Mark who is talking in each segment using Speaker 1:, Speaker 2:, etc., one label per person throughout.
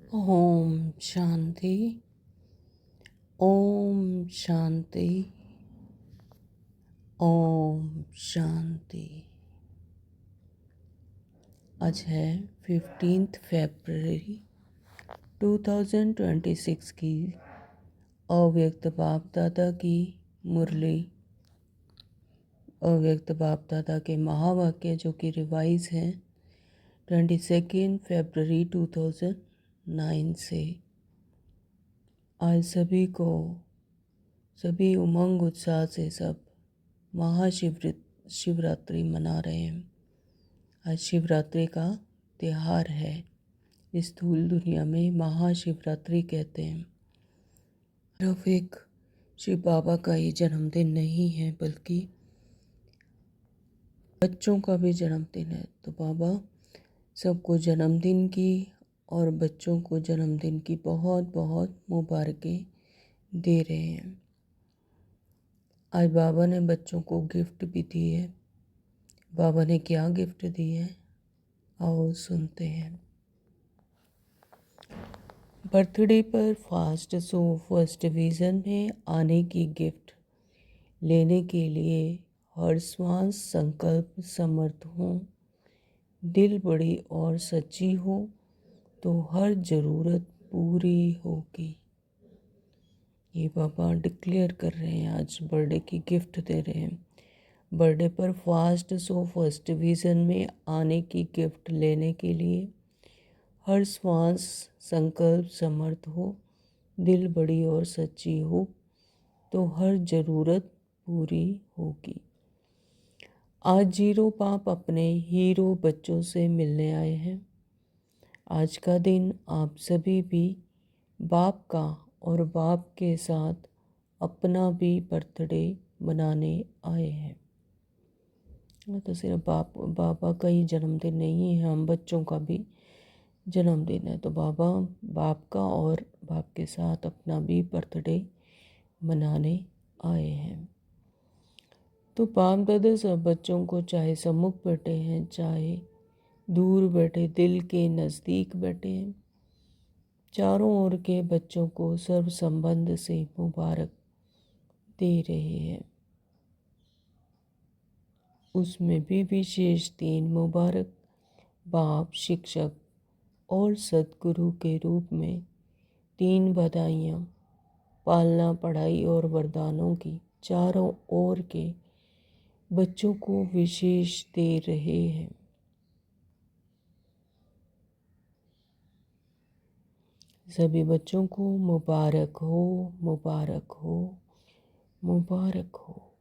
Speaker 1: ओम शांति। ओम शांति। ओम शांति। आज है 15 फरवरी 2026 की अव्यक्त बाप दादा की मुरली। अव्यक्त बाप दादा के महावाक्य जो कि रिवाइज हैं 22 फरवरी 2009 से। आज सभी उमंग उत्साह से सब शिवरात्रि मना रहे हैं। आज शिवरात्रि का त्यौहार है। इस स्थूल दुनिया में महाशिवरात्रि कहते हैं। सिर्फ एक शिव बाबा का ही जन्मदिन नहीं है बल्कि बच्चों का भी जन्मदिन है। तो बाबा सबको जन्मदिन की और बच्चों को जन्मदिन की बहुत बहुत मुबारकें दे रहे हैं। आज बाबा ने बच्चों को गिफ्ट भी दी है। बाबा ने क्या गिफ्ट दी है आओ सुनते हैं। बर्थडे पर फास्ट सो फर्स्ट डिवीज़न में आने की गिफ्ट लेने के लिए हर श्वास संकल्प समर्थ हो, दिल बड़ी और सच्ची हो तो हर ज़रूरत पूरी होगी। ये बाबा डिक्लेयर कर रहे हैं। आज बर्थडे की गिफ्ट दे रहे हैं। बर्थडे पर फास्ट सो फर्स्ट डिवीज़न में आने की गिफ्ट लेने के लिए हर श्वास संकल्प समर्थ हो, दिल बड़ी और सच्ची हो तो हर ज़रूरत पूरी होगी। आज जीरो पाप अपने हीरो बच्चों से मिलने आए हैं। आज का दिन आप सभी भी बाप का और बाप के साथ अपना भी बर्थडे मनाने आए हैं। तो सिर्फ बाबा का ही जन्मदिन नहीं है, हम बच्चों का भी जन्मदिन है। तो बाबा बाप का और बाप के साथ अपना भी बर्थडे मनाने आए हैं। तो बाप दादा सब बच्चों को चाहे सम्मुख बैठे हैं चाहे दूर बैठे, दिल के नज़दीक बैठे हैं, चारों ओर के बच्चों को सर्व संबंध से मुबारक दे रहे हैं। उसमें भी विशेष 3 मुबारक बाप, शिक्षक और सद्गुरु के रूप में 3 बधाइयाँ पालना, पढ़ाई और वरदानों की चारों ओर के बच्चों को विशेष दे रहे हैं। सभी बच्चों को मुबारक हो, मुबारक हो, मुबारक हो।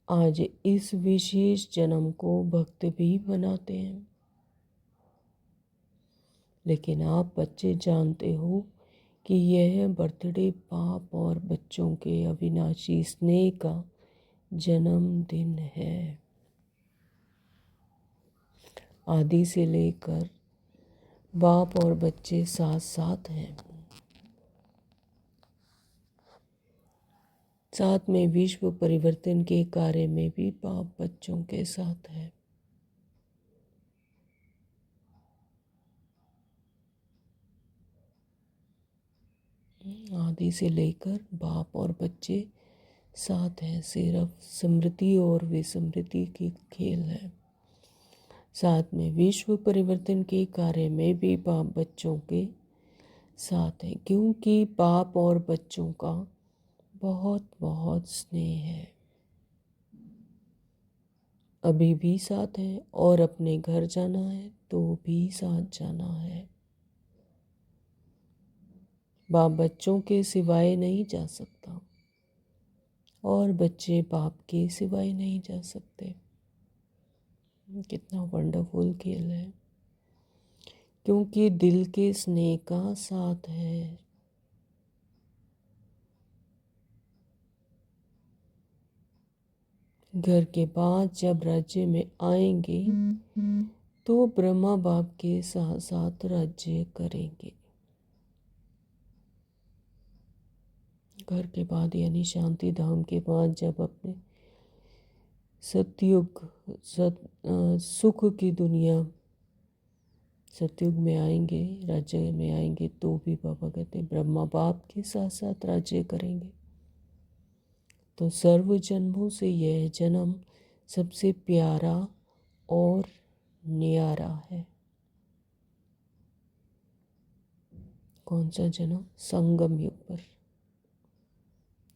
Speaker 1: आज इस विशेष जन्म को भक्त भी मनाते हैं, लेकिन आप बच्चे जानते हो कि यह बर्थडे बाप और बच्चों के अविनाशी स्नेह का जन्मदिन है। आदि से लेकर बाप और बच्चे साथ साथ हैं। साथ में विश्व परिवर्तन के कार्य में भी बाप बच्चों के साथ है। आदि से लेकर बाप और बच्चे साथ हैं। सिर्फ समृद्धि और विस्मृति की खेल है। साथ में विश्व परिवर्तन के कार्य में भी बाप बच्चों के साथ है, क्योंकि बाप और बच्चों का बहुत बहुत स्नेह है। अभी भी साथ है और अपने घर जाना है तो भी साथ जाना है। बाप बच्चों के सिवाय नहीं जा सकता और बच्चे बाप के सिवाय नहीं जा सकते। कितना वंडरफुल खेल है, क्योंकि दिल के स्नेह का साथ है। घर के बाद जब राज्य में आएंगे तो ब्रह्मा बाप के साथ साथ राज्य करेंगे। घर के बाद यानी शांति धाम के बाद जब अपने सतयुग सुख की दुनिया सतयुग में आएंगे, राज्य में आएंगे, तो भी बाबा कहते हैं ब्रह्मा बाप के साथ साथ राज्य करेंगे। तो सर्व जन्मों से यह जन्म सबसे प्यारा और न्यारा है। कौन सा जन्म? संगम युग पर,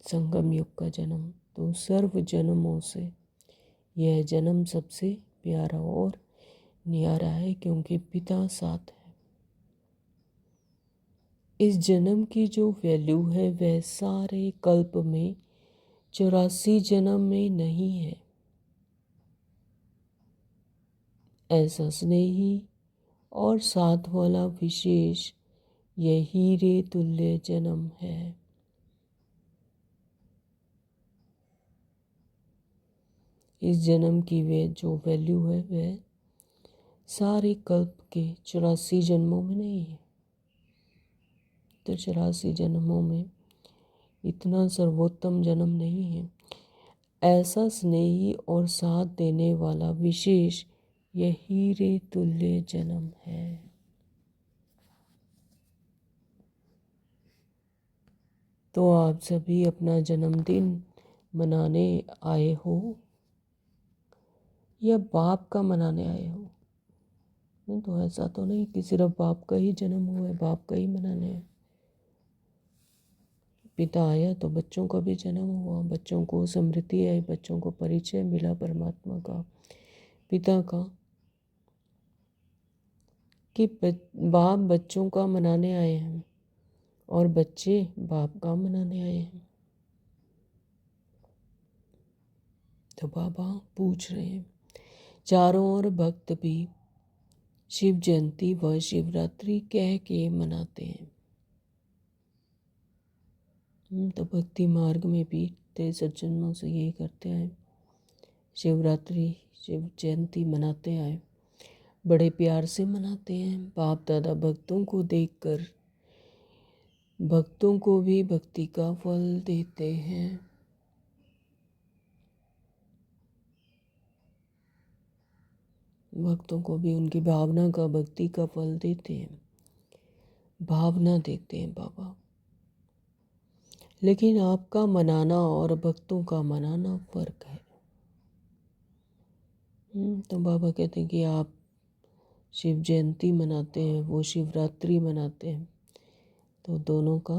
Speaker 1: संगम युग का जन्म। तो सर्व जन्मों से यह जन्म सबसे प्यारा और न्यारा है, क्योंकि पिता साथ है। इस जन्म की जो वैल्यू है वह सारे कल्प में 84 जन्म में नहीं है। ऐसा स्नेही और साथ वाला विशेष यह हीरे तुल्य जन्म है। इस जन्म की वे जो वैल्यू है वह सारे कल्प के 84 जन्मों में नहीं है। तो 84 जन्मों में इतना सर्वोत्तम जन्म नहीं है। ऐसा स्नेही और साथ देने वाला विशेष यह हीरे तुल्य जन्म है। तो आप सभी अपना जन्मदिन मनाने आए हो या बाप का मनाने आए हो? नहीं, तो ऐसा तो नहीं कि सिर्फ बाप का ही जन्म हुआ है, बाप का ही मनाने है। पिता आया तो बच्चों का भी जन्म हुआ, बच्चों को समृद्धि आई, बच्चों को परिचय मिला परमात्मा का, पिता का। कि बाप बच्चों का मनाने आए हैं और बच्चे बाप का मनाने आए हैं। तो बाबा पूछ रहे हैं, चारों ओर भक्त भी शिव जयंती व शिवरात्रि कह के मनाते हैं। तो भक्ति मार्ग में भी 63 जन्मों से यही करते आए, शिवरात्रि शिव जयंती मनाते आए, बड़े प्यार से मनाते हैं। बाप दादा भक्तों को देखकर भक्तों को भी भक्ति का फल देते हैं। भक्तों को भी उनकी भावना का, भक्ति का फल देते हैं, भावना देते हैं बाबा। लेकिन आपका मनाना और भक्तों का मनाना फर्क है। तो बाबा कहते हैं कि आप शिव जयंती मनाते हैं, वो शिवरात्रि मनाते हैं, तो दोनों का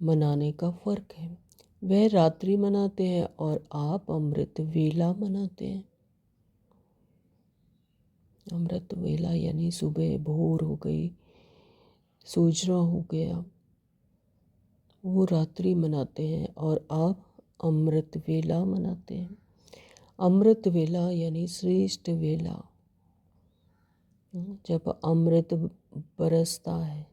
Speaker 1: मनाने का फर्क है। वह रात्रि मनाते हैं और आप अमृत वेला मनाते हैं। अमृत वेला यानी सुबह भोर हो गई, सूझना हो गया, वो रात्रि मनाते हैं और आप अमृत वेला मनाते हैं। अमृत वेला यानी श्रेष्ठ वेला, जब अमृत बरसता है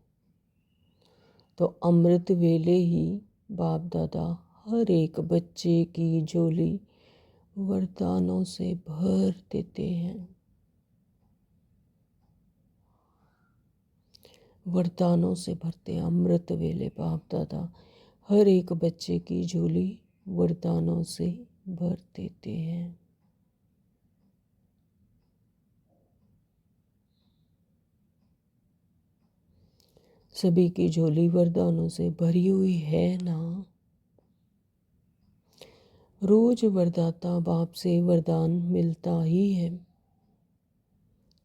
Speaker 1: तो अमृत वेले ही बाप दादा हर एक बच्चे की झोली वरदानों से भर देते हैं। वरदानों से भरते हैं। अमृत वेले बाप दादा हर एक बच्चे की झोली वरदानों से भर देते हैं। सभी की झोली वरदानों से भरी हुई है ना। रोज वरदाता बाप से वरदान मिलता ही है।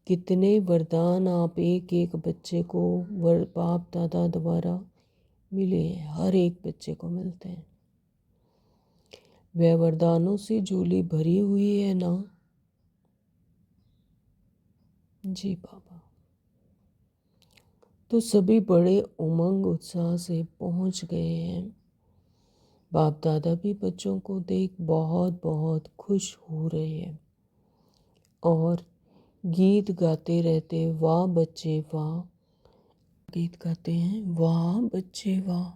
Speaker 1: कितने वरदान आप एक एक बच्चे को बाप दादा द्वारा मिले हैं, हर एक बच्चे को मिलते हैं। वह वरदानों से झोली भरी हुई है ना। जी बाबा। तो सभी बड़े उमंग उत्साह से पहुंच गए हैं। बाप दादा भी बच्चों को देख बहुत बहुत खुश हो रहे हैं और गीत गाते रहते, वाह बच्चे वाह। गीत गाते हैं, वाह बच्चे वाह,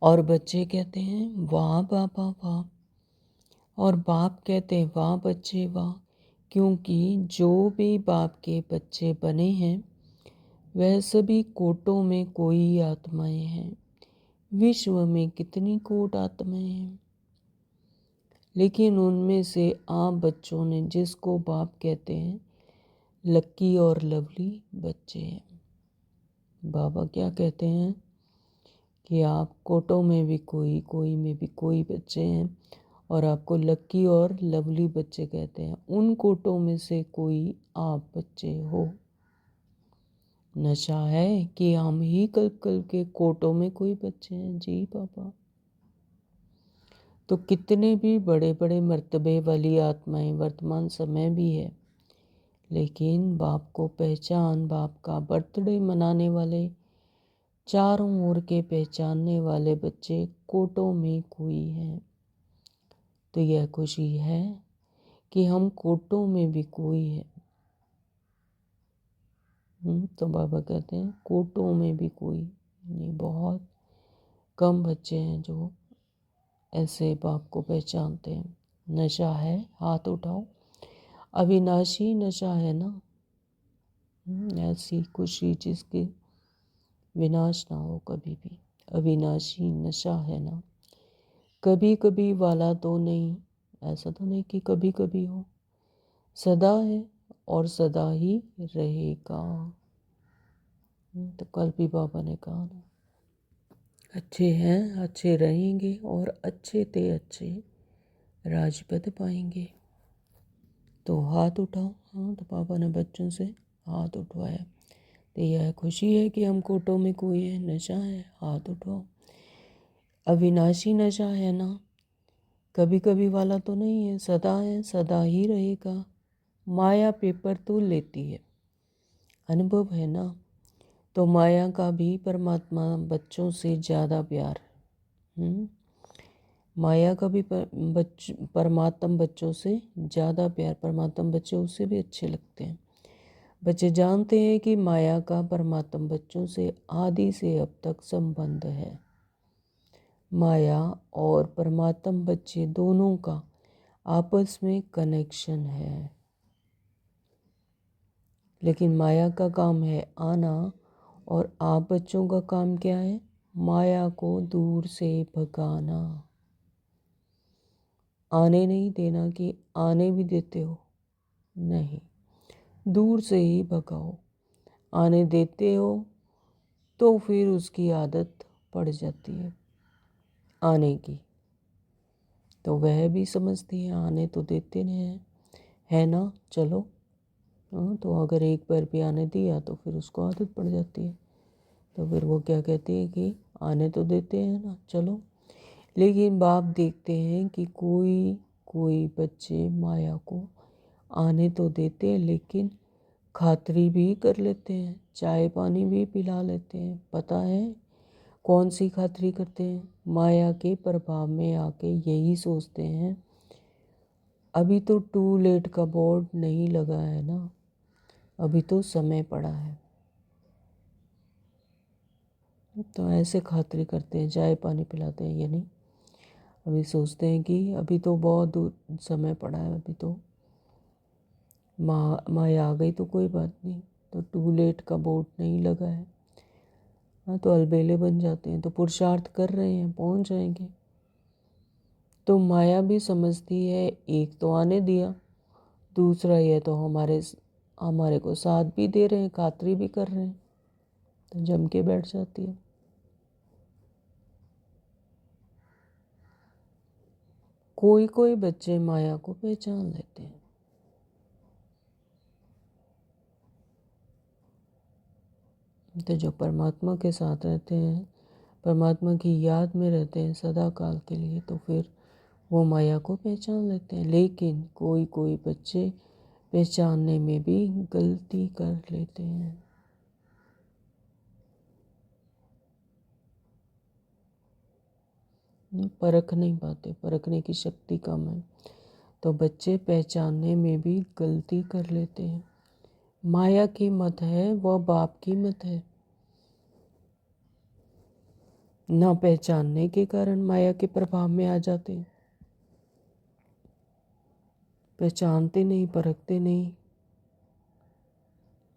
Speaker 1: और बच्चे कहते हैं वाह बाबा वाह, और बाप कहते हैं वाह बच्चे वाह। क्योंकि जो भी बाप के बच्चे बने हैं वह सभी कोटों में कोई आत्माएं हैं। विश्व में कितनी कोट आत्माएं हैं, लेकिन उनमें से आप बच्चों ने जिसको बाप कहते हैं लक्की और लवली बच्चे हैं। बाबा क्या कहते हैं कि आप कोटों में भी कोई, कोई में भी कोई बच्चे हैं, और आपको लक्की और लवली बच्चे कहते हैं। उन कोटों में से कोई आप बच्चे हो। नशा है कि हम ही कल्प कल्प के कोटों में कोई बच्चे हैं। जी पापा। तो कितने भी बड़े बड़े मर्तबे वाली आत्माएं वर्तमान समय भी है, लेकिन बाप को पहचान, बाप का बर्थडे मनाने वाले, चारों ओर के पहचानने वाले बच्चे कोटों में कोई हैं। तो यह खुशी है कि हम कोटों में भी कोई है। तो बाबा कहते हैं कोटों में भी कोई नहीं। बहुत कम बच्चे हैं जो ऐसे बाप को पहचानते हैं। नशा है, हाथ उठाओ। अविनाशी नशा है ना। ऐसी खुशी जिसके विनाश ना हो कभी भी। अविनाशी नशा है ना। कभी कभी वाला तो नहीं, ऐसा तो नहीं कि कभी कभी हो। सदा है और सदा ही रहेगा। तो कल भी बाबा ने कहा ना, अच्छे हैं, अच्छे रहेंगे और अच्छे ते अच्छे राजपद पाएंगे। तो हाथ उठाओ। हाँ, तो पापा ने बच्चों से हाथ उठवाया। तो यह खुशी है कि हम कोटों में कोई है। नशा है, हाथ उठाओ। अविनाशी नशा है ना। कभी कभी वाला तो नहीं है, सदा है, सदा ही रहेगा। माया पेपर तो लेती है, अनुभव है ना। तो माया का भी परमात्मा बच्चों से ज़्यादा प्यार। माया का भी परमात्मा बच्चों से ज़्यादा प्यार। परमात्मा बच्चे उससे भी अच्छे लगते हैं। बच्चे जानते हैं कि माया का परमात्मा बच्चों से आदि से अब तक संबंध है। माया और परमात्मा बच्चे दोनों का आपस में कनेक्शन है। लेकिन माया का काम है आना, और आप बच्चों का काम क्या है? माया को दूर से भगाना। आने नहीं देना कि आने भी देते हो, नहीं, दूर से ही भगाओ। आने देते हो तो फिर उसकी आदत पड़ जाती है आने की। तो वह भी समझती है आने तो देते नहीं है ना, चलो। हाँ, तो अगर एक बार भी आने दिया तो फिर उसको आदत पड़ जाती है। तो फिर वो क्या कहती है कि आने तो देते हैं ना, चलो। लेकिन बाप देखते हैं कि कोई कोई बच्चे माया को आने तो देते हैं, लेकिन खातरी भी कर लेते हैं, चाय पानी भी पिला लेते हैं। पता है कौन सी खातरी करते हैं? माया के प्रभाव में आके यही सोचते हैं अभी तो टू लेट का बोर्ड नहीं लगा है ना, अभी तो समय पड़ा है। तो ऐसे खातरी करते हैं, चाय पानी पिलाते हैं। ये नहीं, अभी सोचते हैं कि अभी तो बहुत दूर समय पड़ा है, अभी तो माया आ गई तो कोई बात नहीं, तो टू लेट का बोर्ड नहीं लगा है। हाँ, तो अलबेले बन जाते हैं। तो पुरुषार्थ कर रहे हैं, पहुंच जाएंगे। तो माया भी समझती है, एक तो आने दिया, दूसरा ये तो हमारे को साथ भी दे रहे हैं, खातरी भी कर रहे हैं। तो जम के बैठ जाती है। कोई कोई बच्चे माया को पहचान लेते हैं। तो जो परमात्मा के साथ रहते हैं, परमात्मा की याद में रहते हैं सदा काल के लिए, तो फिर वो माया को पहचान लेते हैं। लेकिन कोई कोई बच्चे पहचानने में भी गलती कर लेते हैं। परख नहीं पाते, परखने की शक्ति कम है। तो बच्चे पहचानने में भी गलती कर लेते हैं। माया की मत है, वह बाप की मत है। ना पहचानने के कारण माया के प्रभाव में आ जाते हैं। पहचानते नहीं, परखते नहीं,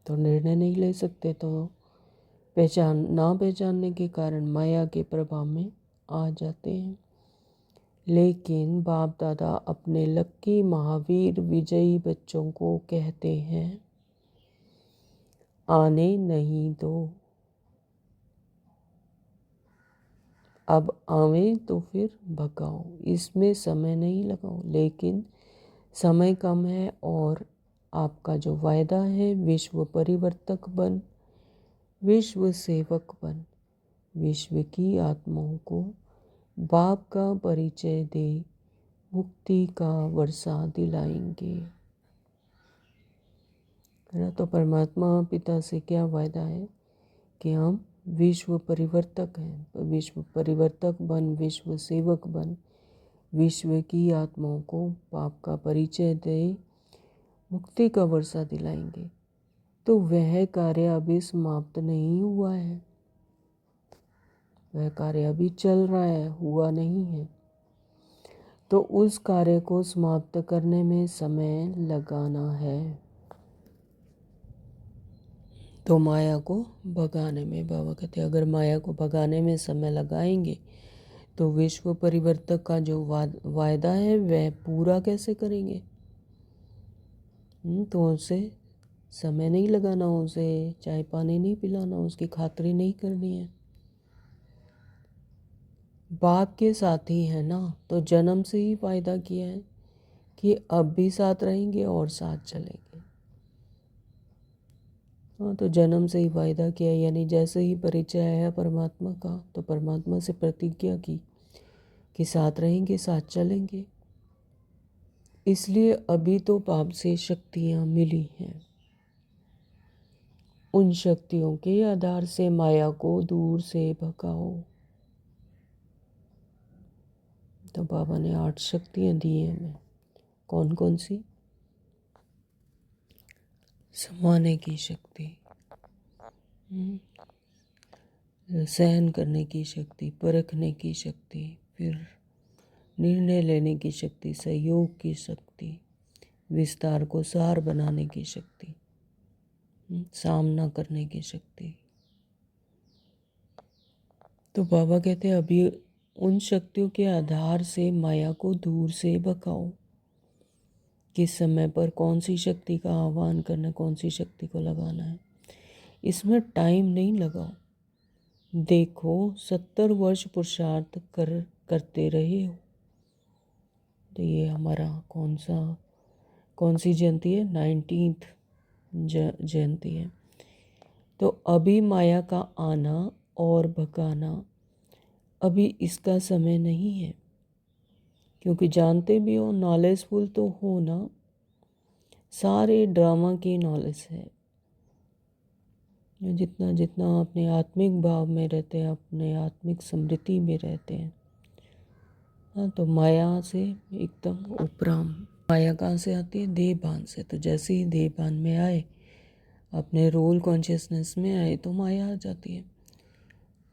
Speaker 1: तो निर्णय नहीं ले सकते। तो ना पहचानने के कारण माया के प्रभाव में आ जाते हैं। लेकिन बाप दादा अपने लक्की महावीर विजयी बच्चों को कहते हैं आने नहीं दो। अब आवे तो फिर भगाओ, इसमें समय नहीं लगाओ। लेकिन समय कम है और आपका जो वायदा है, विश्व परिवर्तक बन, विश्व सेवक बन, विश्व की आत्माओं को बाप का परिचय दे, मुक्ति का वर्षा दिलाएंगे। है ना। तो परमात्मा पिता से क्या वायदा है कि हम विश्व परिवर्तक हैं। विश्व परिवर्तक बन, विश्व सेवक बन, विश्व की आत्माओं को पाप का परिचय दे, मुक्ति का वर्षा दिलाएंगे। तो वह कार्य अभी समाप्त नहीं हुआ है, वह कार्य अभी चल रहा है, हुआ नहीं है। तो उस कार्य को समाप्त करने में समय लगाना है। तो माया को भगाने में, बाबा कहते हैं अगर माया को भगाने में समय लगाएंगे तो विश्व परिवर्तक का जो वायदा है वह पूरा कैसे करेंगे। तो उसे समय नहीं लगाना, उसे चाय पानी नहीं पिलाना, उसकी खातिरी नहीं करनी है। बाप के साथ ही है ना, तो जन्म से ही वायदा किया है कि अब भी साथ रहेंगे और साथ चलेंगे। हाँ, तो जन्म से ही वायदा किया, यानी जैसे ही परिचय आया परमात्मा का तो परमात्मा से प्रतिज्ञा की कि साथ रहेंगे, साथ चलेंगे। इसलिए अभी तो पाप से शक्तियाँ मिली हैं। उन शक्तियों के आधार से माया को दूर से भगाओ। तो बाबा ने 8 शक्तियाँ दी हैं हमें। कौन कौन सी? समाने की शक्ति, सहन करने की शक्ति, परखने की शक्ति, फिर निर्णय लेने की शक्ति, सहयोग की शक्ति, विस्तार को सार बनाने की शक्ति, सामना करने की शक्ति। तो बाबा कहते हैं अभी उन शक्तियों के आधार से माया को दूर से भगाओ। किस समय पर कौन सी शक्ति का आह्वान करना है, कौन सी शक्ति को लगाना है, इसमें टाइम नहीं लगाओ। देखो 70 वर्ष पुरुषार्थ करते रहे हो। तो ये हमारा कौन सी जयंती है? 19th जयंती है। तो अभी माया का आना और भगाना, अभी इसका समय नहीं है। क्योंकि जानते भी हो, नॉलेजफुल तो हो ना, सारे ड्रामा की नॉलेज है। जितना जितना अपने आत्मिक भाव में रहते हैं, अपने आत्मिक समृद्धि में रहते हैं, हाँ, तो माया से एकदम उपराम। माया कहाँ से आती है? देह भान से। तो जैसे ही देह भान में आए, अपने रोल कॉन्शियसनेस में आए, तो माया आ जाती है।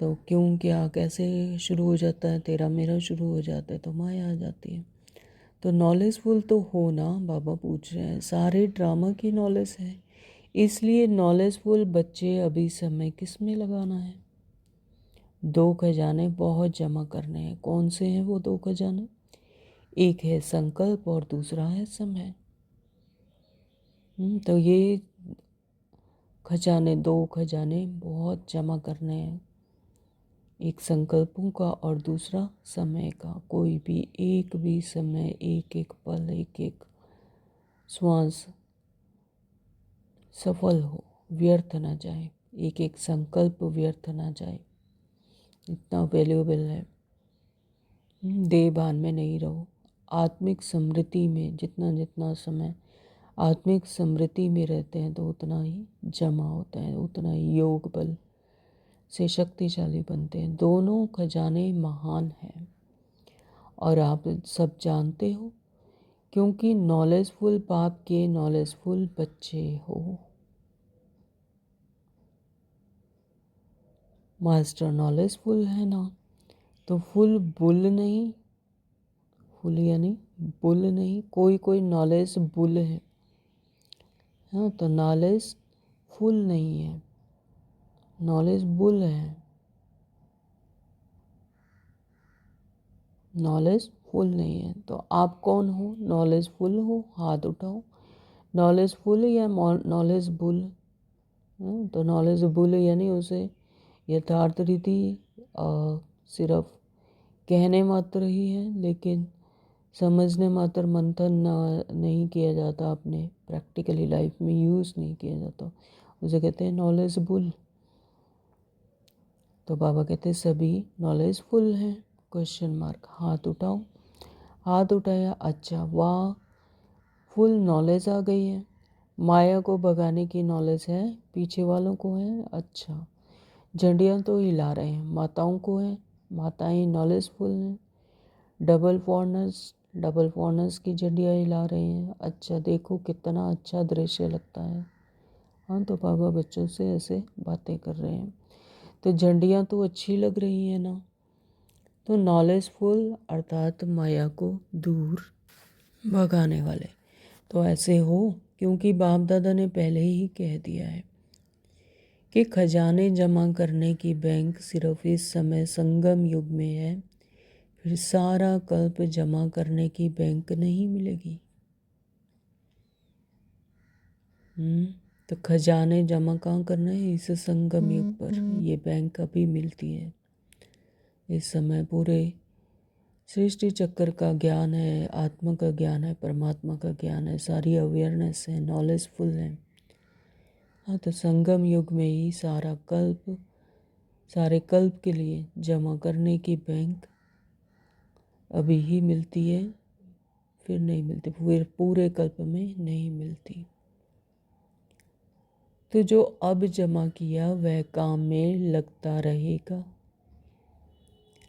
Speaker 1: तो क्यों, क्या, कैसे शुरू हो जाता है? तेरा मेरा शुरू हो जाता है, तो माया आ जाती है। तो नॉलेजफुल तो हो ना, बाबा पूछ रहे हैं। सारे ड्रामा की नॉलेज है, इसलिए नॉलेजफुल बच्चे अभी समय किस में लगाना है? 2 खजाने बहुत जमा करने हैं। कौन से हैं वो 2 खजाने? एक है संकल्प और दूसरा है समय। तो ये खजाने, 2 खजाने बहुत जमा करने हैं। एक संकल्पों का और दूसरा समय का। कोई भी एक भी समय, एक एक पल, एक एक श्वास सफल हो, व्यर्थ ना जाए, एक एक संकल्प व्यर्थ ना जाए, इतना वैल्यूएबल है। देह भान में नहीं रहो, आत्मिक समृद्धि में। जितना जितना समय आत्मिक समृद्धि में रहते हैं तो उतना ही जमा होता है, उतना ही योग बल से शक्तिशाली बनते हैं। दोनों खजाने महान हैं और आप सब जानते हो, क्योंकि नॉलेजफुल बाप के नॉलेजफुल बच्चे हो। मास्टर नॉलेजफुल है ना, तो फुल बुल नहीं, फुल यानी बुल नहीं, कोई कोई नॉलेज बुल है। हाँ, तो नॉलेज फुल नहीं है, नॉलेज बुल है। नॉलेज फुल नहीं है। तो आप कौन हो? नॉलेज फुल हो? हाथ उठाओ। नॉलेज फुल या नॉलेज बुल? तो नॉलेजेबल यानी उसे यथार्थ रीति सिर्फ कहने मात्र ही है, लेकिन समझने मात्र मंथन नहीं किया जाता, अपने प्रैक्टिकली लाइफ में यूज़ नहीं किया जाता, उसे कहते हैं नॉलेजेबल। तो बाबा कहते हैं सभी नॉलेजफुल हैं? Question mark. हाथ उठाओ। हाथ उठाया, अच्छा वाह, फुल नॉलेज आ गई है। माया को भगाने की नॉलेज है, पीछे वालों को है। अच्छा, झंडियाँ तो हिला रहे हैं, माताओं को है, माताएं नॉलेजफुल हैं। डबल फॉरनर्स की झंडियाँ हिला रहे हैं। अच्छा, देखो कितना अच्छा दृश्य लगता है। हाँ, तो बाबा बच्चों से ऐसे बातें कर रहे हैं, तो झंडियाँ तो अच्छी लग रही हैं ना। तो नॉलेजफुल अर्थात माया को दूर भगाने वाले। तो ऐसे हो, क्योंकि बाप दादा ने पहले ही कह दिया है कि खजाने जमा करने की बैंक सिर्फ इस समय संगम युग में है, फिर सारा कल्प जमा करने की बैंक नहीं मिलेगी। तो खजाने जमा कहाँ करना है? इस संगम युग पर ये बैंक अभी मिलती है। इस समय पूरे सृष्टि चक्र का ज्ञान है, आत्मा का ज्ञान है, परमात्मा का ज्ञान है, सारी अवेयरनेस है, नॉलेजफुल है। हाँ, तो संगम युग में ही सारे कल्प के लिए जमा करने की बैंक अभी ही मिलती है, फिर नहीं मिलती, फिर पूरे कल्प में नहीं मिलती। तो जो अब जमा किया वह काम में लगता रहेगा,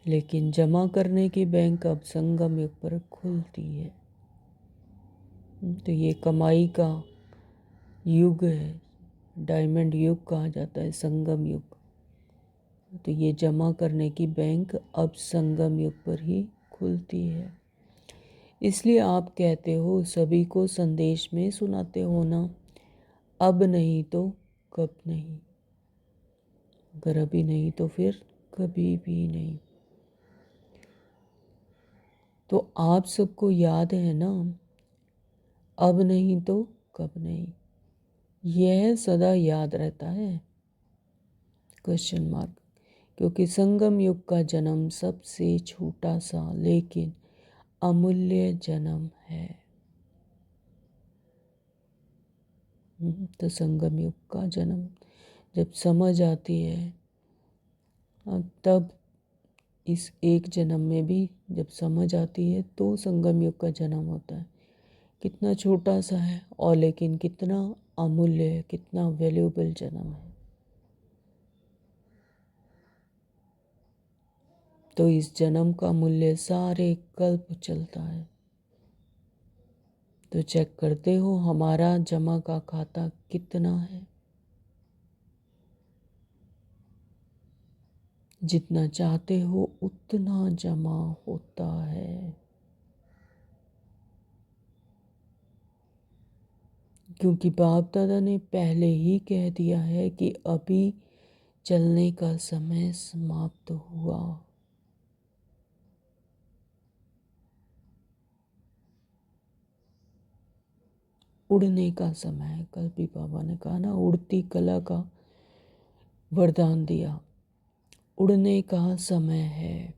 Speaker 1: लेकिन जमा करने की बैंक अब संगम युग पर खुलती है। तो ये कमाई का युग है, डायमंड युग कहा जाता है, संगम युग। तो ये जमा करने की बैंक अब संगम युग पर ही खुलती है। इसलिए आप कहते हो, सभी को संदेश में सुनाते हो ना, अब नहीं तो कब नहीं। अगर अभी नहीं तो फिर कभी भी नहीं। तो आप सबको याद है ना, अब नहीं तो कब नहीं, यह सदा याद रहता है? Question mark. क्योंकि संगम युग का जन्म सबसे छोटा सा लेकिन अमूल्य जन्म है। तो संगम युग का जन्म जब समझ आती है, तब इस एक जन्म में भी जब समझ आती है तो संगम युग का जन्म होता है। कितना छोटा सा है और लेकिन कितना अमूल्य है, कितना वैल्यूएबल जन्म है। तो इस जन्म का मूल्य सारे कल्प चलता है। तो चेक करते हो हमारा जमा का खाता कितना है। जितना चाहते हो उतना जमा होता है, क्योंकि बाप दादा ने पहले ही कह दिया है कि अभी चलने का समय समाप्त हुआ। उड़ने का समय है। कल भी बाबा ने कहा ना, उड़ती कला का वरदान दिया। उड़ने का समय है,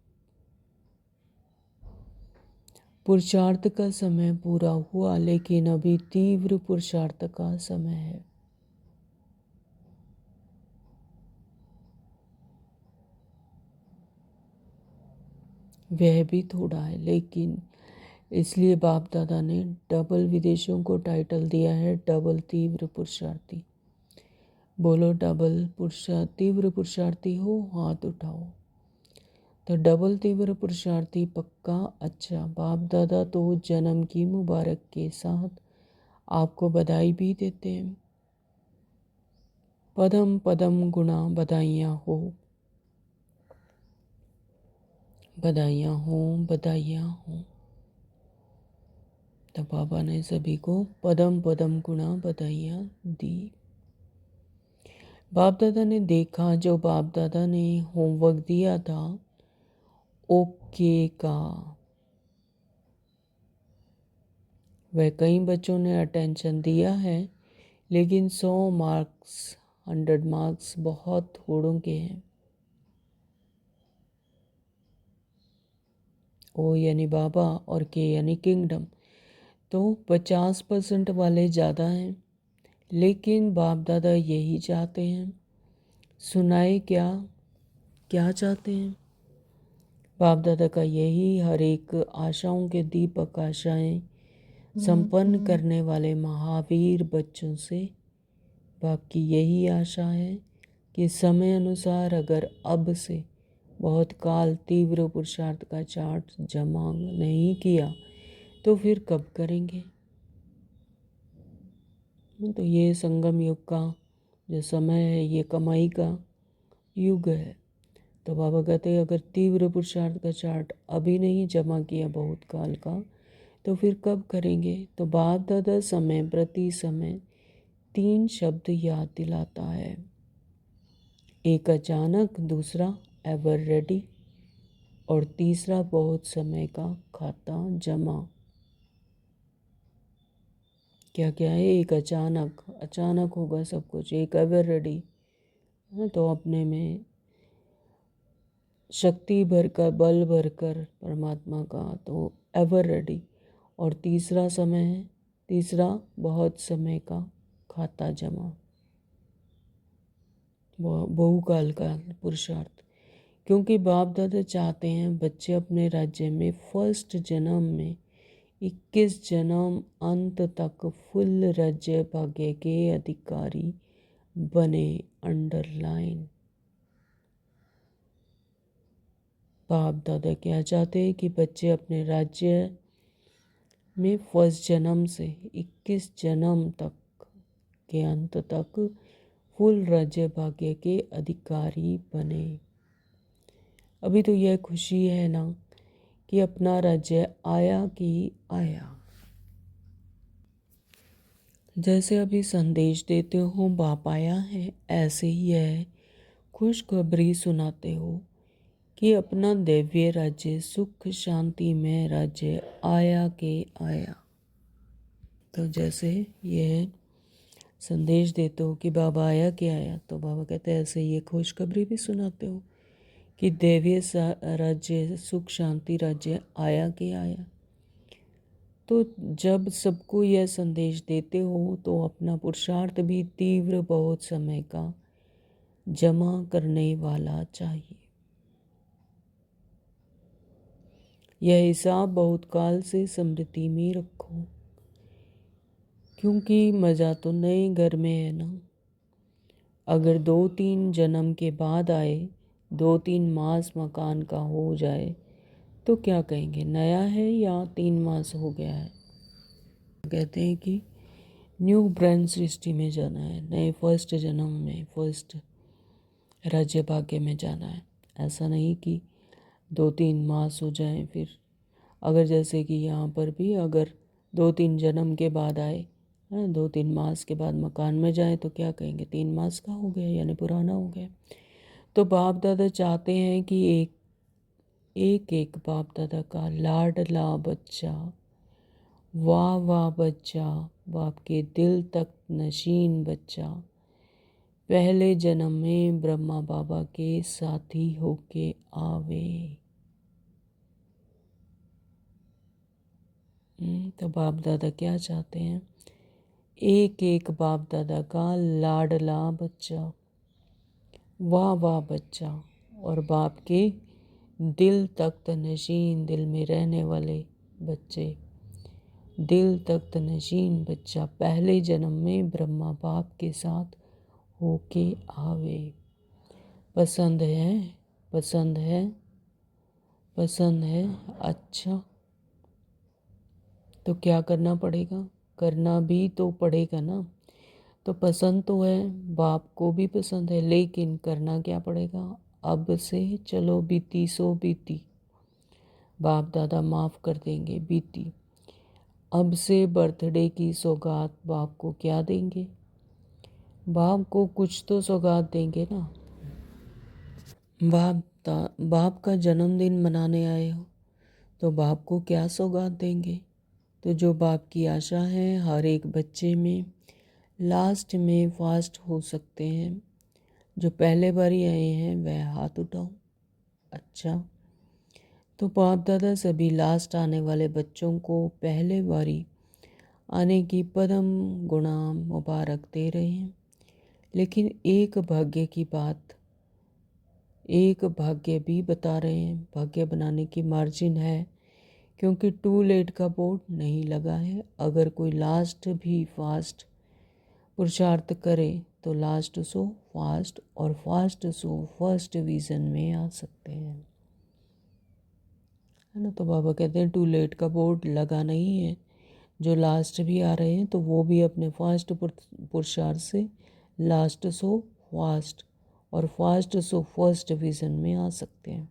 Speaker 1: पुरुषार्थ का समय पूरा हुआ, लेकिन अभी तीव्र पुरुषार्थ का समय है। वह भी थोड़ा है, लेकिन इसलिए बाप दादा ने डबल विदेशों को टाइटल दिया है, डबल तीव्र पुरुषार्थी। बोलो डबल तीव्र पुरुषार्थी हो, हाथ उठाओ। तो डबल तीव्र पुरुषार्थी पक्का। अच्छा, बाप दादा तो जन्म की मुबारक के साथ आपको बधाई भी देते हैं। पदम पदम गुणा बधाइयाँ हो, बधाइयाँ हो, बधाइयाँ हो। तो बाबा ने सभी को पदम पदम गुणा बधाइयाँ दी। बाप दादा ने देखा, जो बाप दादा ने होमवर्क दिया था ओके का, वह कई बच्चों ने अटेंशन दिया है, लेकिन 100 मार्क्स 100 मार्क्स बहुत थोड़ों के हैं। ओ यानी बाबा और के यानी किंगडम, तो 50% वाले ज़्यादा हैं। लेकिन बाप दादा यही चाहते हैं। सुनाए क्या क्या चाहते हैं? बाप दादा का यही हर एक आशाओं के दीपक आशाएं संपन्न करने वाले महावीर बच्चों से बाप की यही आशा है कि समय अनुसार अगर अब से बहुत काल तीव्र पुरुषार्थ का चार्ट जमा नहीं किया तो फिर कब करेंगे? तो ये संगम युग का जो समय है ये कमाई का युग है। तो बाबा कहते हैं अगर तीव्र पुरुषार्थ का चार्ट अभी नहीं जमा किया बहुत काल का तो फिर कब करेंगे? तो बाप दादा समय प्रति समय 3 शब्द याद दिलाता है। एक अचानक, दूसरा एवर रेडी और तीसरा बहुत समय का खाता जमा। क्या क्या है? एक अचानक होगा सब कुछ। एक एवर रेडी, तो अपने में शक्ति भरकर बल भरकर परमात्मा का, तो एवर रेडी। और तीसरा समय है, तीसरा बहुत समय का खाता जमा, बहुकाल का पुरुषार्थ। क्योंकि बाप दादा चाहते हैं बच्चे अपने राज्य में फर्स्ट जन्म में 21 जन्म अंत तक फुल राज्य भाग्य के अधिकारी बने। अंडरलाइन। बाप दादा क्या चाहते हैं कि बच्चे अपने राज्य में फर्स्ट जन्म से 21 जन्म तक के अंत तक फुल राज्य भाग्य के अधिकारी बने। अभी तो यह खुशी है ना कि अपना राज्य आया कि आया। जैसे अभी संदेश देते हो बाप आया है, ऐसे ही यह खुशखबरी सुनाते हो कि अपना दिव्य राज्य सुख शांति में राज्य आया के आया। तो जैसे यह संदेश देते हो कि बाबा आया कि आया, तो बाबा कहते हैं ऐसे ये खुशखबरी भी सुनाते हो कि दिव्य राज्य सुख शांति राज्य आया कि आया। तो जब सबको यह संदेश देते हो तो अपना पुरुषार्थ भी तीव्र बहुत समय का जमा करने वाला चाहिए। यह हिसाब बहुत काल से स्मृति में रखो, क्योंकि मज़ा तो नए घर में है ना। अगर 2-3 जन्म के बाद आए, 2-3 मास मकान का हो जाए तो क्या कहेंगे, नया है या 3 मास हो गया है? कहते हैं कि न्यू ब्रांड सृष्टि में जाना है, नए फर्स्ट जन्म में फर्स्ट राज्य भाग्य में जाना है। ऐसा नहीं कि 2-3 मास हो जाए। फिर अगर जैसे कि यहाँ पर भी अगर 2-3 जन्म के बाद आए, है 2-3 मास के बाद मकान में जाए तो क्या कहेंगे, 3 मास का हो गया यानी पुराना हो गया। तो बाप दादा चाहते हैं कि एक बाप दादा का लाडला बच्चा, वाह वाह बच्चा, बाप के दिल तक नशीन बच्चा पहले जन्म में ब्रह्मा बाबा के साथी होके आवे। तो बाप दादा क्या चाहते हैं? एक बाप दादा का लाडला बच्चा, वाह वाह बच्चा, और बाप के दिल तख्त नशीन, दिल में रहने वाले बच्चे, दिल तख्त नशीन बच्चा पहले जन्म में ब्रह्मा बाप के साथ होके आवे। पसंद है? पसंद है? पसंद है? अच्छा, तो क्या करना पड़ेगा? करना भी तो पड़ेगा ना। तो पसंद तो है, बाप को भी पसंद है, लेकिन करना क्या पड़ेगा? अब से चलो बीती सो बीती, बाप दादा माफ़ कर देंगे बीती। अब से बर्थडे की सौगात बाप को क्या देंगे? बाप को कुछ तो सौगात देंगे ना। बाप का जन्मदिन मनाने आए हो तो बाप को क्या सौगात देंगे? तो जो बाप की आशा है हर एक बच्चे में लास्ट में फास्ट हो सकते हैं। जो पहले बारी आए हैं वह हाथ उठाओ। अच्छा, तो बाप दादा सभी लास्ट आने वाले बच्चों को पहले बारी आने की परम गुणा मुबारक दे रहे हैं। लेकिन एक भाग्य की बात, एक भाग्य भी बता रहे हैं। भाग्य बनाने की मार्जिन है, क्योंकि टू लेट का बोर्ड नहीं लगा है। अगर कोई लास्ट भी फास्ट पुरुषार्थ करे तो लास्ट सो फास्ट और फास्ट सो फर्स्ट डिवीज़न में आ सकते हैं, है ना। तो बाबा कहते हैं टू लेट का बोर्ड लगा नहीं है। जो लास्ट भी आ रहे हैं तो वो भी अपने फास्ट पुरुषार्थ से लास्ट सो फास्ट और फास्ट सो फर्स्ट डिवीज़न में आ सकते हैं।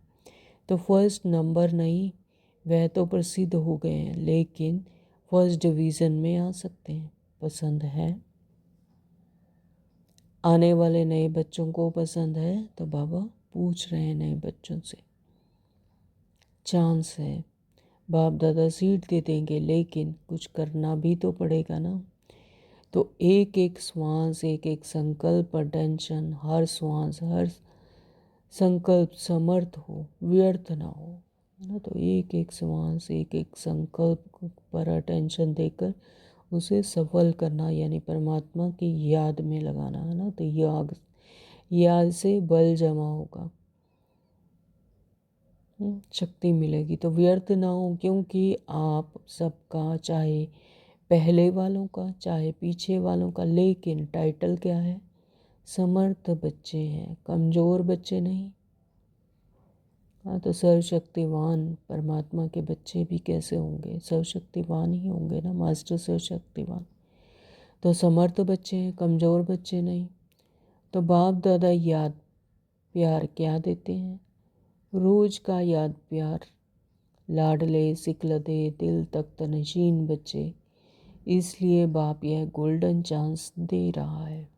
Speaker 1: तो फर्स्ट नंबर नहीं, वह तो प्रसिद्ध हो गए हैं, लेकिन फर्स्ट डिवीज़न में आ सकते हैं। पसंद है, आने वाले नए बच्चों को पसंद है, तो बाबा पूछ रहे हैं नए बच्चों से। चांस है, बाप दादा सीट दे देंगे, लेकिन कुछ करना भी तो पड़ेगा ना। तो एक एक श्वास, एक एक संकल्प, अटेंशन, हर श्वास, हर संकल्प समर्थ हो, व्यर्थ ना हो, है ना। तो एक एक श्वास, एक एक संकल्प पर अटेंशन देकर उसे सफल करना, यानी परमात्मा की याद में लगाना, है ना। तो याद से बल जमा होगा, शक्ति मिलेगी। तो व्यर्थ ना हो, क्योंकि आप सबका, चाहे पहले वालों का चाहे पीछे वालों का, लेकिन टाइटल क्या है? समर्थ बच्चे हैं, कमज़ोर बच्चे नहीं। हाँ, तो सर्वशक्तिवान परमात्मा के बच्चे भी कैसे होंगे? सर्वशक्तिवान ही होंगे ना, मास्टर सर्वशक्तिवान। तो समर्थ बच्चे हैं, कमज़ोर बच्चे नहीं। तो बाप दादा याद प्यार क्या देते हैं? रोज़ का याद प्यार, लाडले सिकलदे दिल तख्त नशीन बच्चे। इसलिए बाप यह गोल्डन चांस दे रहा है।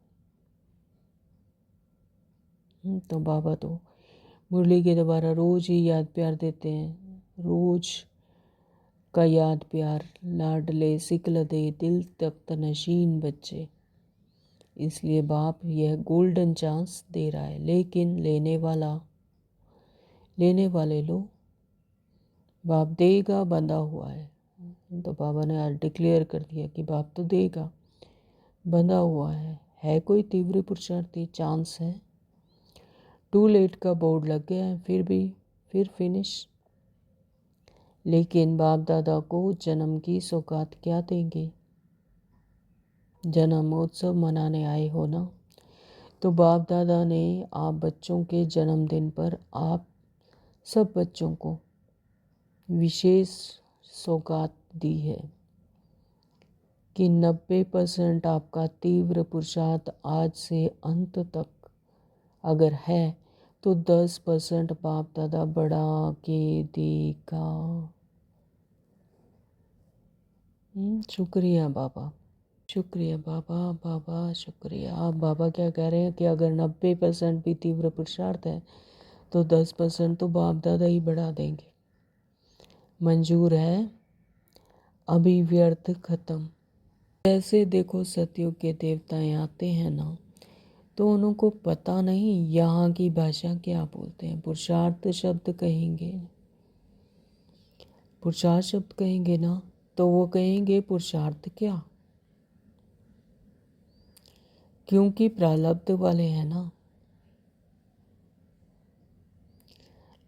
Speaker 1: तो बाबा तो मुरली के द्वारा रोज़ ही याद प्यार देते हैं। रोज़ का याद प्यार, लाडले सिकलदे दिल तख्त नशीन बच्चे। इसलिए बाप यह गोल्डन चांस दे रहा है, लेकिन लेने वाले लोग, बाप देगा बंधा हुआ है। तो बाबा ने आज डिक्लेयर कर दिया कि बाप तो देगा, बंधा हुआ है कोई तीव्र पुरुषार्थी, चांस है। टू लेट का बोर्ड लग गया है, फिर फिनिश। लेकिन बाप दादा को जन्म की सौगात क्या देंगे? जन्मोत्सव मनाने आए हो ना, तो बाप दादा ने आप बच्चों के जन्मदिन पर आप सब बच्चों को विशेष सौगात दी है कि 90% आपका तीव्र पुरुषार्थ आज से अंत तक अगर है, तो 10% बाप दादा बढ़ा के देगा। शुक्रिया बाबा, शुक्रिया बाबा, बाबा शुक्रिया। आप बाबा क्या कह रहे हैं कि अगर 90% भी तीव्र पुरुषार्थ है तो 10% तो बाप दादा ही बढ़ा देंगे। मंजूर है, अभी व्यर्थ खत्म। जैसे देखो सतयुग के देवताएं आते हैं ना, तो उनको पता नहीं यहाँ की भाषा क्या बोलते हैं। पुरुषार्थ शब्द कहेंगे, पुरुषार्थ शब्द कहेंगे ना, तो वो कहेंगे पुरुषार्थ क्या, क्योंकि प्रारब्ध वाले हैं ना।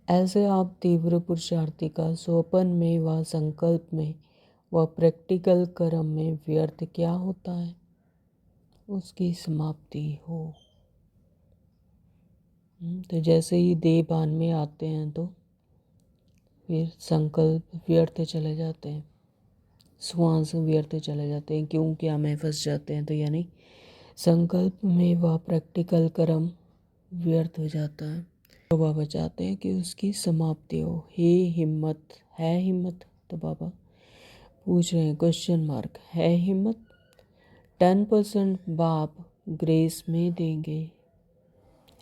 Speaker 1: ऐसे आप तीव्र पुरुषार्थी का सोपन में व संकल्प में व प्रैक्टिकल कर्म में व्यर्थ क्या होता है? उसकी समाप्ति हो। तो जैसे ही देहभान में आते हैं तो फिर संकल्प व्यर्थ चले जाते हैं, श्वास व्यर्थ चले जाते हैं, क्यों क्या में फंस जाते हैं। तो यानी संकल्प में वह प्रैक्टिकल कर्म व्यर्थ हो जाता है। तो बाबा चाहते हैं कि उसकी समाप्ति हो। हे हिम्मत, है हिम्मत? तो बाबा पूछ रहे हैं, क्वेश्चन मार्क, है हिम्मत? 10% बाप ग्रेस में देंगे,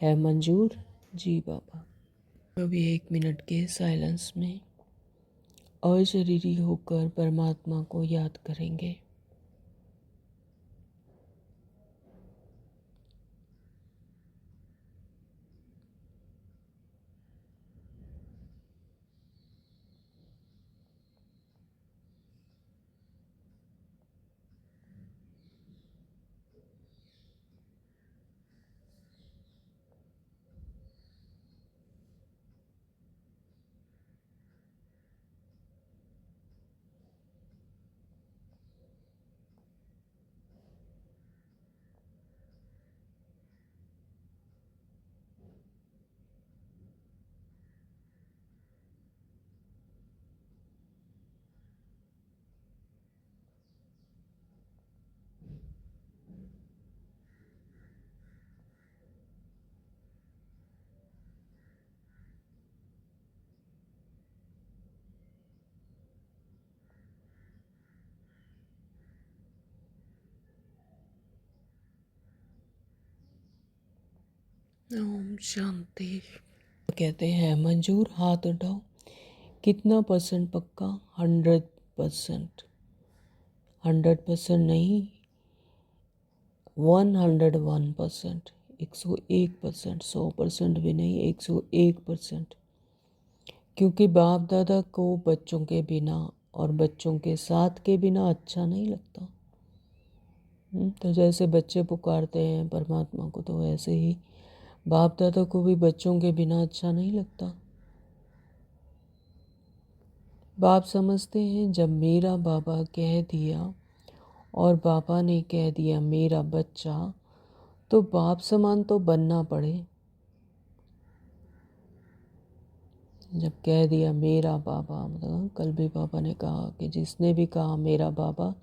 Speaker 1: है मंजूर? जी बाबा। अभी 1 मिनट के साइलेंस में अशरीरी होकर परमात्मा को याद करेंगे। ओम शांति। कहते हैं मंजूर हाथ उठाओ। कितना परसेंट पक्का? 100%। 100% नहीं, 101%। 101%। 100% भी नहीं, 101%। क्योंकि बाप दादा को बच्चों के बिना और बच्चों के साथ के बिना अच्छा नहीं लगता। तो जैसे बच्चे पुकारते हैं परमात्मा को, तो वैसे ही बाप दादा को भी बच्चों के बिना अच्छा नहीं लगता। बाप समझते हैं जब मेरा बाबा कह दिया और बाबा ने कह दिया मेरा बच्चा, तो बाप समान तो बनना पड़े। जब कह दिया मेरा बाबा, मतलब कल भी बाबा ने कहा कि जिसने भी कहा मेरा बाबा,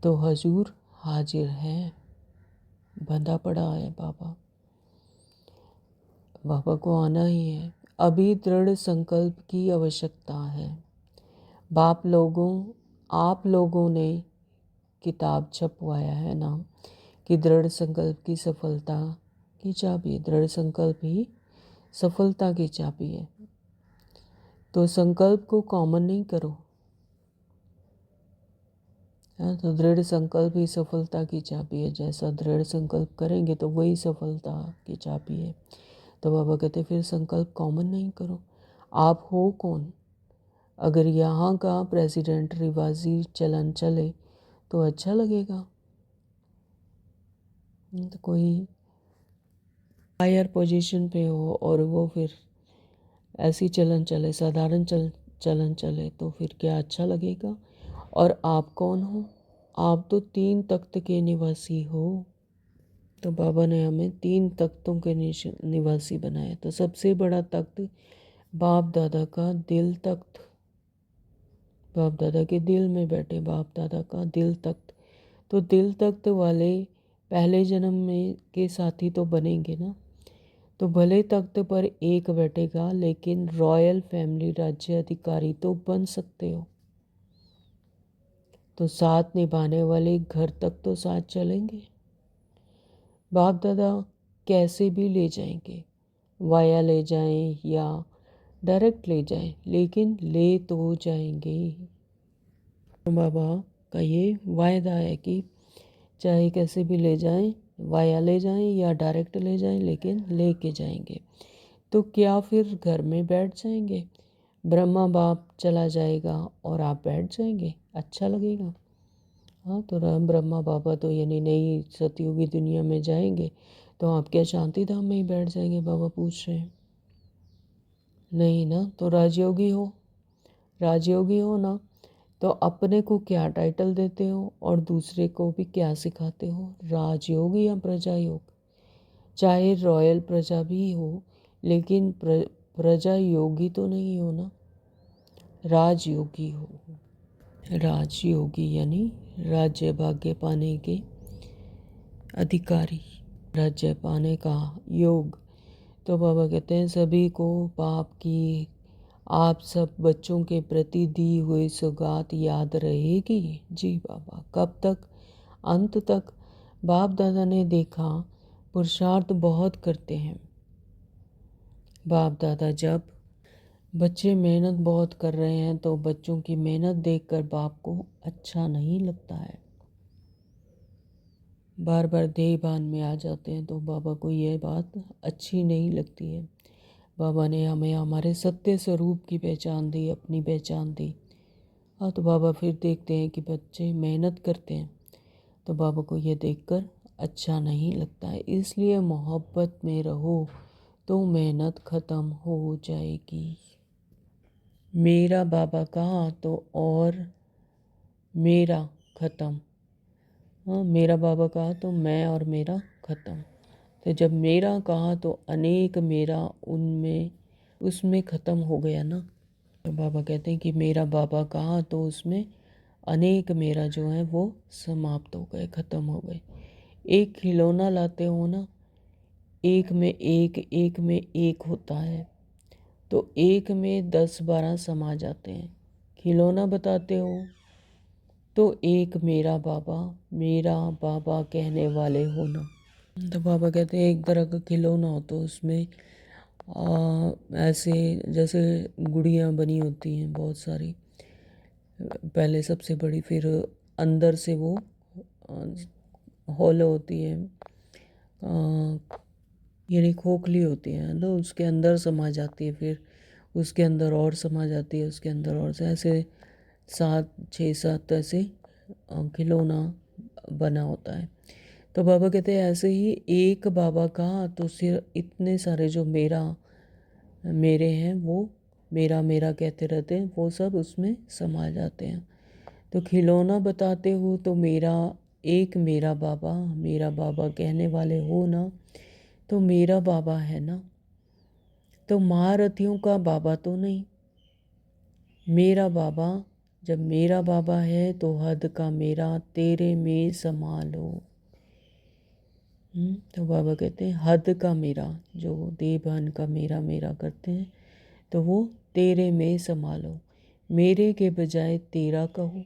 Speaker 1: तो हजूर हाजिर है, बंधा पड़ा है बाबा। बाबा को आना ही है। अभी दृढ़ संकल्प की आवश्यकता है। आप लोगों ने किताब छपवाया है ना कि दृढ़ संकल्प की सफलता की चाबी। दृढ़ संकल्प ही सफलता की चाबी है। तो संकल्प को कॉमन नहीं करो। तो दृढ़ संकल्प ही सफलता की चाबी है। जैसा दृढ़ संकल्प करेंगे तो वही सफलता की चाबी है। तो बाबा कहते फिर संकल्प कॉमन नहीं करो। आप हो कौन? अगर यहाँ का प्रेसिडेंट रिवाजी चलन चले तो अच्छा लगेगा। तो कोई हायर पोजीशन पे हो और वो फिर ऐसी चलन चले, साधारण चलन चले, तो फिर क्या अच्छा लगेगा? और आप कौन हो? आप तो 3 तख्त के निवासी हो। तो बाबा ने हमें 3 तख्तों के निवासी बनाया। तो सबसे बड़ा तख्त बाप दादा का दिल तख्त। बाप दादा के दिल में बैठे बाप दादा का दिल तख्त। तो दिल तख्त वाले पहले जन्म में के साथी तो बनेंगे ना। तो भले तख्त पर एक बैठेगा, लेकिन रॉयल फैमिली राज्य अधिकारी तो बन सकते हो। तो साथ निभाने वाले घर तक तो साथ चलेंगे। बाप दादा कैसे भी ले जाएंगे, वाया ले जाएं या डायरेक्ट ले जाएं, लेकिन ले तो जाएंगे। बाबा का ये वायदा है कि चाहे कैसे भी ले जाएं, वाया ले जाएं या डायरेक्ट ले जाएं, लेकिन ले के जाएंगे। तो क्या फिर घर में बैठ जाएंगे? ब्रह्मा बाप चला जाएगा और आप बैठ जाएंगे, अच्छा लगेगा? हाँ, तो राम ब्रह्मा बाबा तो यानी नई सतयुगी दुनिया में जाएंगे, तो आप क्या शांति धाम में ही बैठ जाएंगे? बाबा पूछ रहे हैं। नहीं ना। तो राजयोगी हो ना, तो अपने को क्या टाइटल देते हो और दूसरे को भी क्या सिखाते हो? राजयोग या प्रजा योग? चाहे रॉयल प्रजा भी हो, लेकिन प्रजा योगी तो नहीं हो ना, राजयोगी हो। राजयोगी यानी राज्य भाग्य पाने के अधिकारी, राज्य पाने का योग। तो बाबा कहते हैं सभी को बाप की आप सब बच्चों के प्रति दी हुई सौगात याद रहेगी। जी बाबा, कब तक? अंत तक। बाप दादा ने देखा पुरुषार्थ बहुत करते हैं। बाप दादा जब बच्चे मेहनत बहुत कर रहे हैं तो बच्चों की मेहनत देखकर बाप को अच्छा नहीं लगता है। बार बार देह भान में आ जाते हैं तो बाबा को यह बात अच्छी नहीं लगती है। बाबा ने हमें हमारे सत्य स्वरूप की पहचान दी, अपनी पहचान दी। हाँ, तो बाबा फिर देखते हैं कि बच्चे मेहनत करते हैं, तो बाबा को ये देखकर अच्छा नहीं लगता है। इसलिए मोहब्बत में रहो तो मेहनत ख़त्म हो जाएगी। मेरा बाबा कहा तो और मेरा ख़त्म। हाँ, मेरा बाबा कहा तो मैं और मेरा ख़त्म। तो जब मेरा कहा तो अनेक मेरा उनमें उसमें ख़त्म हो गया ना। तो बाबा कहते हैं कि मेरा बाबा कहा तो उसमें अनेक मेरा जो है वो समाप्त हो गए, ख़त्म हो गए। एक खिलौना लाते हो ना, एक में एक होता है, तो एक में 10-12 समा जाते हैं। खिलौना बताते हो तो एक मेरा बाबा कहने वाले हो ना। तो पापा कहते हैं एक तरह का खिलौना हो तो उसमें ऐसे जैसे गुड़ियाँ बनी होती हैं बहुत सारी, पहले सबसे बड़ी, फिर अंदर से वो हॉलो होती है, यानी खोखली होती है, तो उसके अंदर समा जाती है, फिर उसके अंदर और समा जाती है, उसके अंदर और से ऐसे 7 6 7 ऐसे खिलौना बना होता है। तो बाबा कहते हैं ऐसे ही एक बाबा का तो सिर्फ इतने सारे जो मेरे हैं वो मेरा मेरा कहते रहते हैं, वो सब उसमें समा जाते हैं। तो खिलौना बताते हो तो मेरा बाबा कहने वाले हो ना, तो मेरा बाबा है ना, तो महारथियों का बाबा तो नहीं, मेरा बाबा। जब मेरा बाबा है तो हद का मेरा तेरे में समा लो। तो बाबा कहते हैं हद का मेरा, जो देह भान का मेरा मेरा करते हैं, तो वो तेरे में समा लो। मेरे के बजाय तेरा कहो,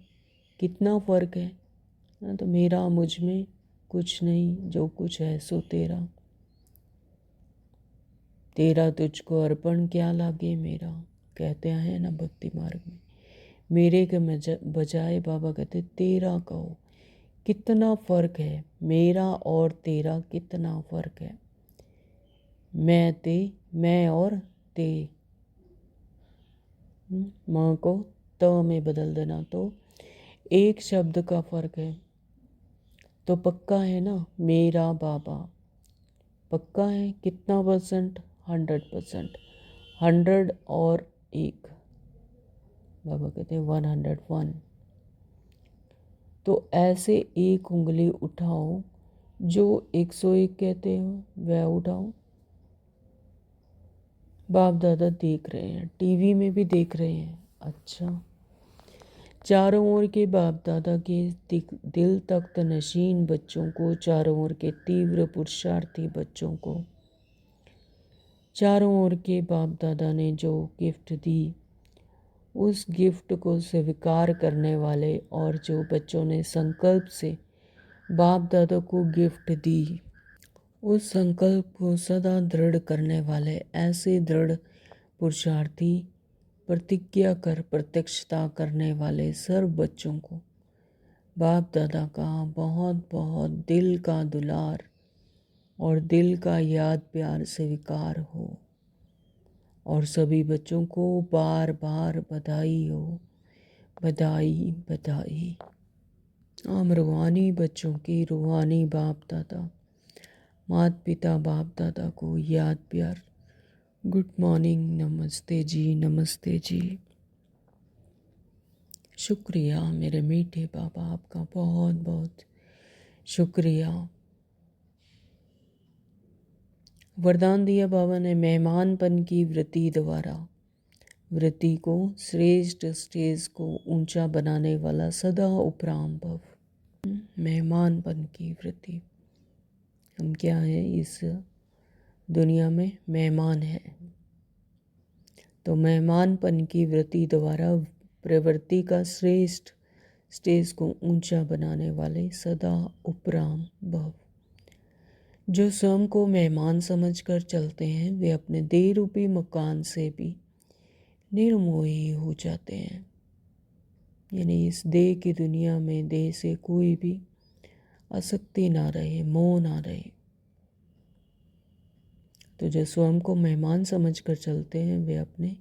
Speaker 1: कितना फ़र्क है। तो मेरा मुझ में कुछ नहीं, जो कुछ है सो तेरा, तेरा तुझको अर्पण क्या लागे मेरा, कहते हैं ना भक्ति मार्ग में। मेरे के बजाय बाबा कहते तेरा कहो, कितना फ़र्क है, मेरा और तेरा कितना फ़र्क है। मैं और ते, माँ को त में बदल देना, तो एक शब्द का फ़र्क है। तो पक्का है ना मेरा बाबा, पक्का है कितना परसेंट, 100%। 100 और 1, बाबा कहते हैं 101। तो ऐसे एक उंगली उठाओ, जो 101 कहते हो वह उठाओ। बाप दादा देख रहे हैं, टीवी में भी देख रहे हैं। अच्छा, चारों ओर के बाप दादा के दिल तख्त नशीन बच्चों को, चारों ओर के तीव्र पुरुषार्थी बच्चों को, चारों ओर के बाप दादा ने जो गिफ्ट दी उस गिफ्ट को स्वीकार करने वाले, और जो बच्चों ने संकल्प से बाप दादा को गिफ्ट दी उस संकल्प को सदा दृढ़ करने वाले, ऐसे दृढ़ पुरुषार्थी, प्रतिज्ञा कर प्रत्यक्षता करने वाले सर्व बच्चों को बाप दादा का बहुत बहुत दिल का दुलार और दिल का याद प्यार स्वीकार हो। और सभी बच्चों को बार बार बधाई हो, बधाई बधाई। हम रूहानी बच्चों की रूहानी बाप दादा, माता पिता बाप दादा को याद प्यार, गुड मॉर्निंग, नमस्ते जी, नमस्ते जी। शुक्रिया मेरे मीठे बाबा, आपका बहुत बहुत शुक्रिया। वरदान दिया बाबा ने मेहमानपन की वृत्ति द्वारा, वृत्ति को श्रेष्ठ स्टेज को ऊंचा बनाने वाला सदा उपराम भव। मेहमानपन की वृत्ति, हम क्या है इस दुनिया में, मेहमान है। तो मेहमानपन की वृत्ति द्वारा प्रवृत्ति का श्रेष्ठ स्टेज को ऊंचा बनाने वाले सदा उपराम भव। जो स्वयं को मेहमान समझकर चलते हैं वे अपने देह रूपी मकान से भी निर्मोही हो जाते हैं। यानी इस देह की दुनिया में देह से कोई भी आसक्ति ना रहे, मोह ना रहे। तो जो स्वयं को मेहमान समझकर चलते हैं वे अपने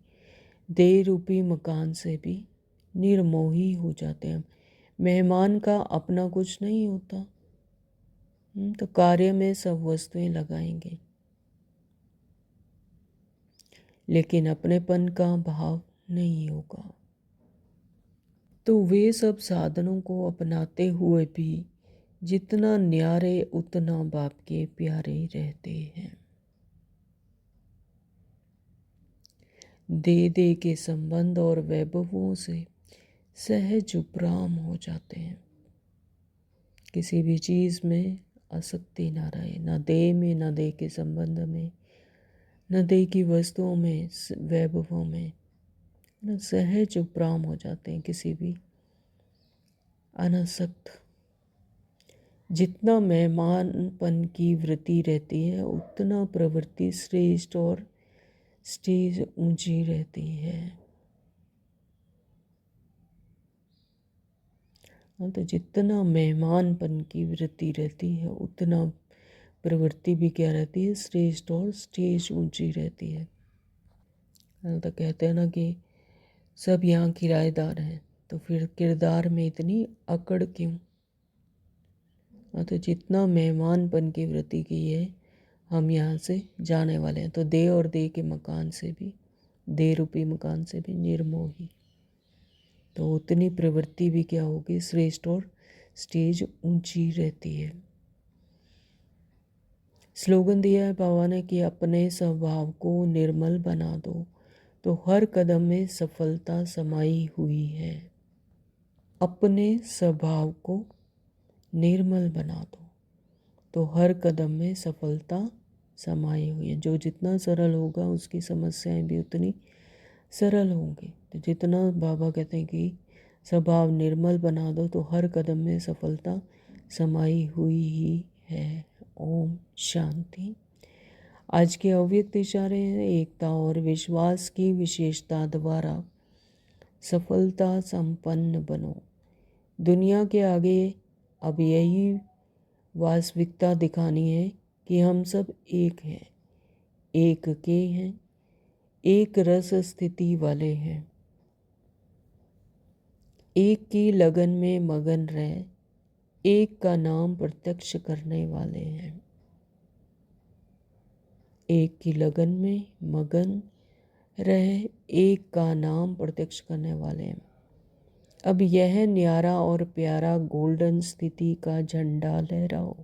Speaker 1: देह रूपी मकान से भी निर्मोही हो जाते हैं। मेहमान का अपना कुछ नहीं होता, तो कार्य में सब वस्तुएं लगाएंगे, लेकिन अपनेपन का भाव नहीं होगा। तो वे सब साधनों को अपनाते हुए भी जितना न्यारे उतना बाप के प्यारे रहते हैं। दे के संबंध और वैभवों से सहज उपराम हो जाते हैं। किसी भी चीज़ में आसक्ति ना रहे, ना देह में, ना देह के संबंध में, न देह की वस्तुओं में, वैभवों में, न सहज उपराम हो जाते हैं किसी भी अनासक्त। जितना मेहमानपन की वृत्ति रहती है उतना प्रवृत्ति श्रेष्ठ और स्टेज ऊंची रहती है। तो जितना मेहमानपन की वृत्ति रहती है उतना प्रवृत्ति भी क्या रहती है, श्रेष्ठ और स्टेज ऊंची रहती है। तो कहते हैं ना कि सब यहाँ किराएदार हैं, तो फिर किरदार में इतनी अकड़ क्यों। तो जितना मेहमानपन की वृत्ति की है, हम यहाँ से जाने वाले हैं, तो दे और दे के मकान से भी, दे रूपी मकान से भी निर्मोही, तो उतनी प्रवृत्ति भी क्या होगी, श्रेष्ठ और स्टेज ऊंची रहती है। स्लोगन दिया है बाबा ने कि अपने स्वभाव को निर्मल बना दो तो हर कदम में सफलता समाई हुई है। अपने स्वभाव को निर्मल बना दो तो हर कदम में सफलता समाई हुई है। जो जितना सरल होगा उसकी समस्याएं भी उतनी सरल होंगी। तो जितना बाबा कहते हैं कि स्वभाव निर्मल बना दो तो हर कदम में सफलता समाई हुई ही है। ओम शांति। आज के अव्यक्त इशारे हैं, एकता और विश्वास की विशेषता द्वारा सफलता संपन्न बनो। दुनिया के आगे अब यही वास्तविकता दिखानी है कि हम सब एक हैं, एक के हैं, एक रस स्थिति वाले हैं, एक की लगन में मगन रह, एक का नाम प्रत्यक्ष करने वाले हैं। एक की लगन में मगन रह, एक का नाम प्रत्यक्ष करने वाले हैं। अब यह न्यारा और प्यारा गोल्डन स्थिति का झंडा लहराओ।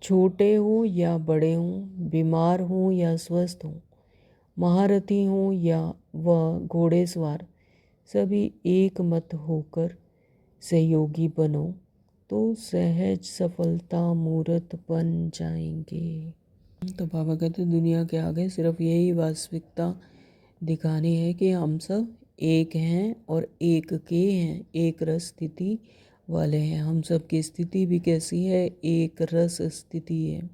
Speaker 1: छोटे हो या बड़े हों, बीमार हों या स्वस्थ हों, महारथी हों या वह घोड़ेसवार, सभी एक मत होकर सहयोगी बनो तो सहज सफलता मूर्त बन जाएंगे। तो बाबा कहते दुनिया के आगे सिर्फ यही वास्तविकता दिखानी है कि हम सब एक हैं और एक के हैं, एक रस स्थिति वाले हैं। हम सब की स्थिति भी कैसी है, एक रस स्थिति है।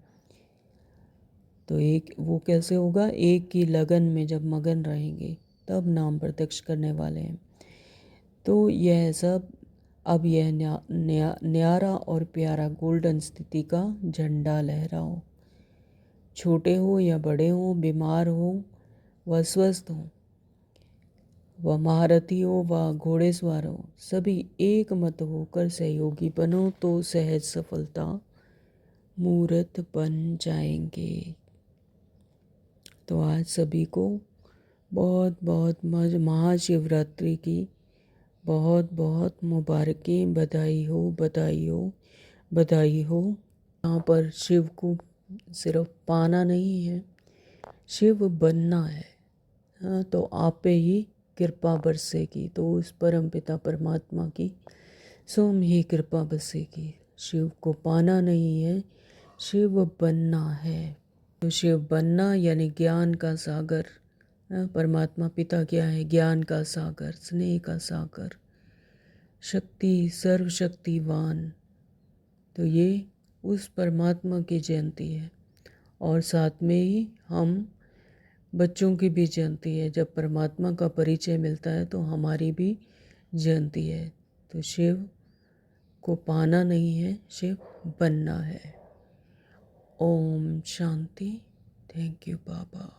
Speaker 1: तो एक वो कैसे होगा, एक की लगन में जब मगन रहेंगे तब नाम प्रत्यक्ष करने वाले हैं। तो यह सब अब यह न्यारा और प्यारा गोल्डन स्थिति का झंडा लहराओ। छोटे हो या बड़े हो, बीमार हो व स्वस्थ हो, वह महारथी हो व घोड़ेसवार हो, सभी एक मत होकर सहयोगी बनो तो सहज सफलता मूर्त बन जाएंगे। तो आज सभी को बहुत बहुत महाशिवरात्रि की बहुत बहुत मुबारकें, बधाई हो, बधाई हो, बधाई हो। यहाँ पर शिव को सिर्फ पाना नहीं है, शिव बनना है। हाँ, तो आप पे ही कृपा बरसेगी, तो उस परम पिता परमात्मा की स्वयं ही कृपा बरसेगी। शिव को पाना नहीं है, शिव बनना है। तो शिव बनना यानी ज्ञान का सागर। परमात्मा पिता क्या है, ज्ञान का सागर, स्नेह का सागर, शक्ति, सर्वशक्तिवान। तो ये उस परमात्मा की जयंती है। और साथ में ही हम बच्चों की भी जयंती है। जब परमात्मा का परिचय मिलता है तो हमारी भी जयंती है। तो शिव को पाना नहीं है, शिव बनना है। Om Shanti. Thank you Baba.